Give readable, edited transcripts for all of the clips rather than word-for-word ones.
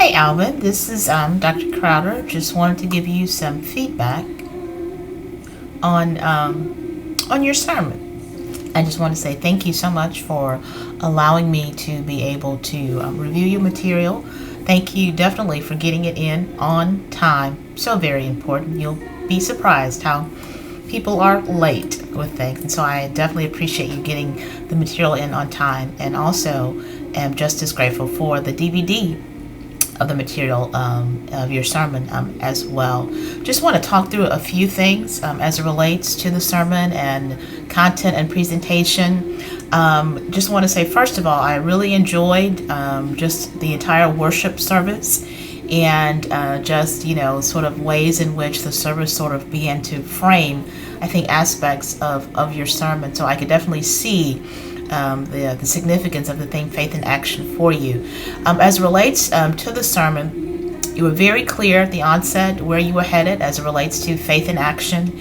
Hey Alvin, this is Dr. Crowder. Just wanted to give you some feedback on your sermon. I just want to say thank you so much for allowing me to be able to review your material. Thank you definitely for getting it in on time. So very important. You'll be surprised how people are late with things, and so I definitely appreciate you getting the material in on time, and also am just as grateful for the DVD of the material of your sermon as well. Just want to talk through a few things as it relates to the sermon and content and presentation. Just want to say, first of all, I really enjoyed just the entire worship service, and just, sort of ways in which the service sort of began to frame, I think, aspects of your sermon. So I could definitely see the significance of the theme faith in action for you. As it relates to the sermon, you were very clear at the onset where you were headed as it relates to faith in action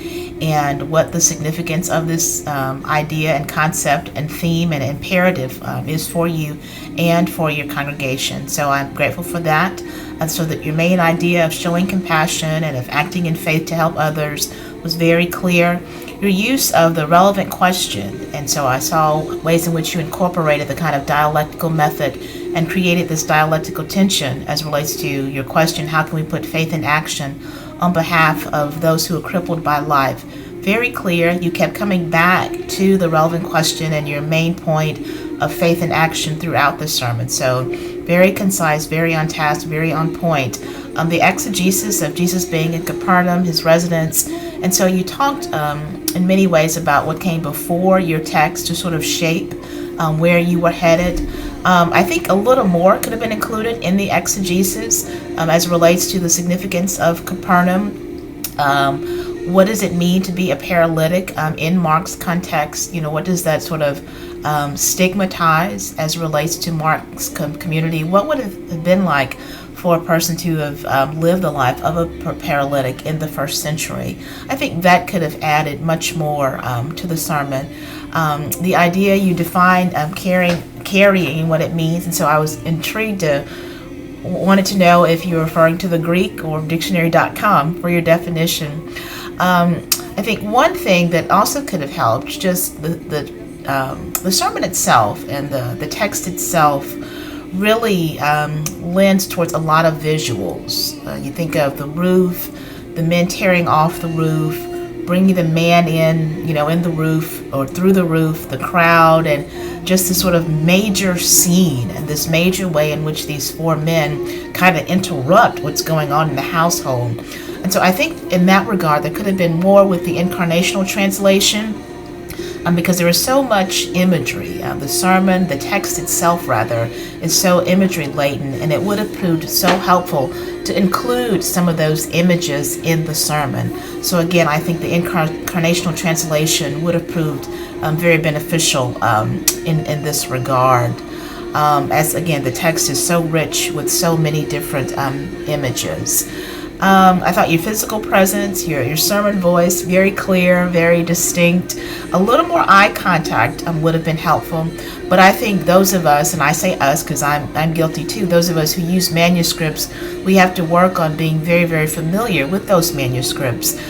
and what the significance of this idea and concept and theme and imperative is for you and for your congregation. So I'm grateful for that. And so that your main idea of showing compassion and of acting in faith to help others was very clear. Your use of the relevant question, and so I saw ways in which you incorporated the kind of dialectical method and created this dialectical tension as it relates to your question, how can we put faith in action on behalf of those who are crippled by life? Very clear. You kept coming back to the relevant question and your main point of faith in action throughout the sermon. So very concise, very on task, very on point. The exegesis of Jesus being in Capernaum, his residence. And so you talked in many ways about what came before your text to sort of shape where you were headed. I think a little more could have been included in the exegesis as it relates to the significance of Capernaum. What does it mean to be a paralytic in Mark's context? What does that sort of stigmatize as it relates to Mark's community? What would it have been like for a person to have lived the life of a paralytic in the first century? I think that could have added much more to the sermon. The idea you defined carrying, what it means, and so I was intrigued wanted to know if you're referring to the Greek or dictionary.com for your definition. I think one thing that also could have helped, just the sermon itself and the text itself really lends towards a lot of visuals. You think of the roof, the men tearing off the roof, bringing the man in the roof or through the roof, the crowd, and just this sort of major scene and this major way in which these four men kind of interrupt what's going on in the household. And so I think in that regard, there could have been more with the incarnational translation, because there is so much imagery. The sermon, the text itself rather, is so imagery laden, and it would have proved so helpful to include some of those images in the sermon. So again, I think the incarnational translation would have proved very beneficial in this regard. As again, the text is so rich with so many different images. I thought your physical presence, your sermon voice, very clear, very distinct. A little more eye contact would have been helpful. But I think those of us, and I say us because I'm guilty too, those of us who use manuscripts, we have to work on being very, very familiar with those manuscripts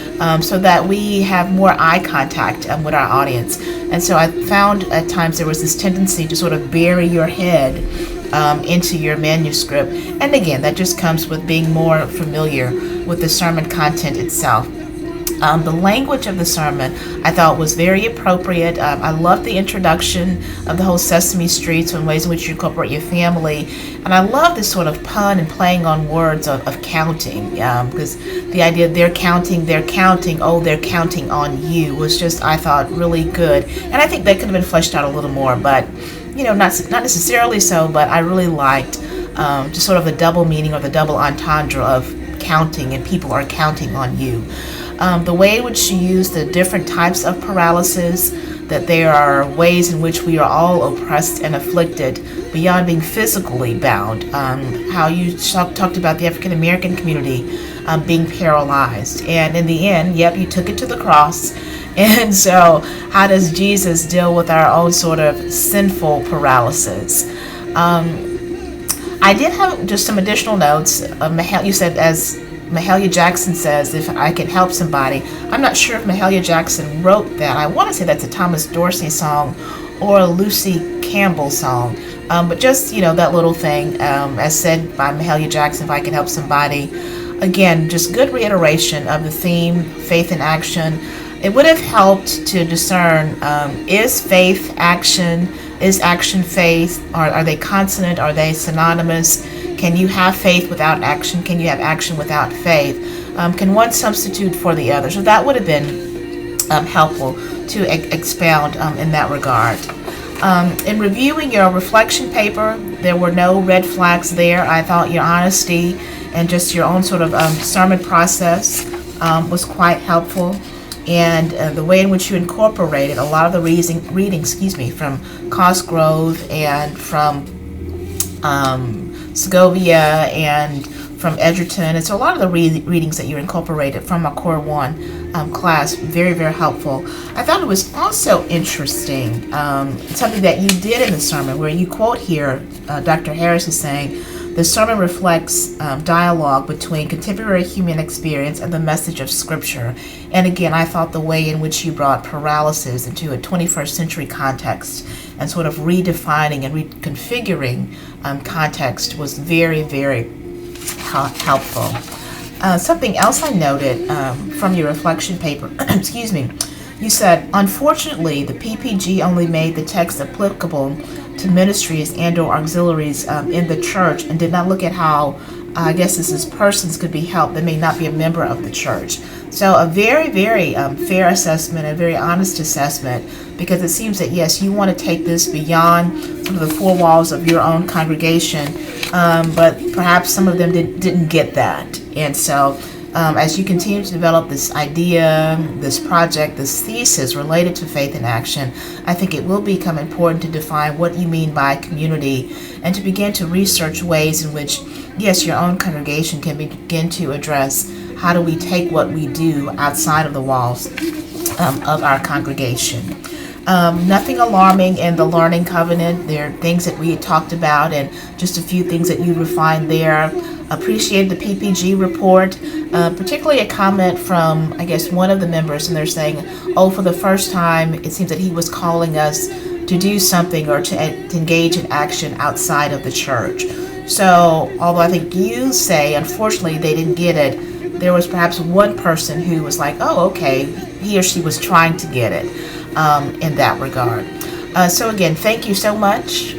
so that we have more eye contact with our audience. And so I found at times there was this tendency to sort of bury your head into your manuscript. And again, that just comes with being more familiar with the sermon content itself. The language of the sermon I thought was very appropriate. I loved the introduction of the whole Sesame Street, so in ways in which you incorporate your family. And I love this sort of pun and playing on words of counting, because the idea they're counting, oh, they're counting on you was just, I thought, really good. And I think that could have been fleshed out a little more, but not necessarily so, but I really liked just sort of the double meaning or the double entendre of counting, and people are counting on you. The way in which you use the different types of paralysis, that there are ways in which we are all oppressed and afflicted beyond being physically bound. How you talked about the African American community being paralyzed. And in the end, yep, you took it to the cross. And so how does Jesus deal with our own sort of sinful paralysis? I did have just some additional notes. You said, as Mahalia Jackson says, if I can help somebody. I'm not sure if Mahalia Jackson wrote that. I want to say that's a Thomas Dorsey song or a Lucy Campbell song. But just, that little thing, as said by Mahalia Jackson, if I can help somebody. Again, just good reiteration of the theme, faith in action. It would have helped to discern, is faith action, is action faith, are they consonant, are they synonymous? Can you have faith without action? Can you have action without faith? Can one substitute for the other? So that would have been helpful to expound in that regard. In reviewing your reflection paper, there were no red flags there. I thought your honesty and just your own sort of sermon process was quite helpful. And the way in which you incorporated a lot of the reading, from Cosgrove and from Segovia and from Edgerton. And so a lot of the readings that you incorporated from our Core 1 class, very, very helpful. I thought it was also interesting, something that you did in the sermon, where you quote here, Dr. Harris is saying, the sermon reflects dialogue between contemporary human experience and the message of Scripture. And again, I thought the way in which you brought paralysis into a 21st century context and sort of redefining and reconfiguring context was very, very helpful. Something else I noted from your reflection paper, you said, unfortunately, the PPG only made the text applicable to ministries and or auxiliaries in the church and did not look at how, I guess this is persons could be helped that may not be a member of the church. So a very, very fair assessment, a very honest assessment, because it seems that, yes, you want to take this beyond sort of the four walls of your own congregation, but perhaps some of them didn't get that. And so as you continue to develop this idea, this project, this thesis related to faith in action, I think it will become important to define what you mean by community and to begin to research ways in which, yes, your own congregation can begin to address how do we take what we do outside of the walls of our congregation. Nothing alarming in the Learning Covenant. There are things that we had talked about and just a few things that you refined there. Appreciate the PPG report, particularly a comment from, I guess, one of the members, and they're saying, for the first time, it seems that he was calling us to do something or to engage in action outside of the church. So, although I think you say, unfortunately, they didn't get it, there was perhaps one person who was like, okay, he or she was trying to get it in that regard. So again, thank you so much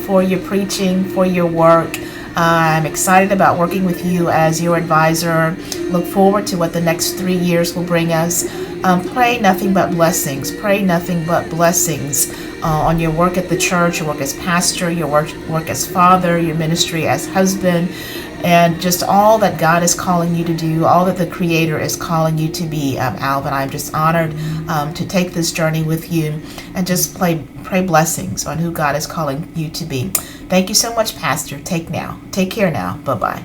for your preaching, for your work. I'm excited about working with you as your advisor. Look forward to what the next 3 years will bring us. Pray nothing but blessings. Pray nothing but blessings on your work at the church, your work as pastor, your work as father, your ministry as husband, and just all that God is calling you to do, all that the Creator is calling you to be, Alvin. I'm just honored to take this journey with you and just pray blessings on who God is calling you to be. Thank you so much, Pastor. Take care now. Bye-bye.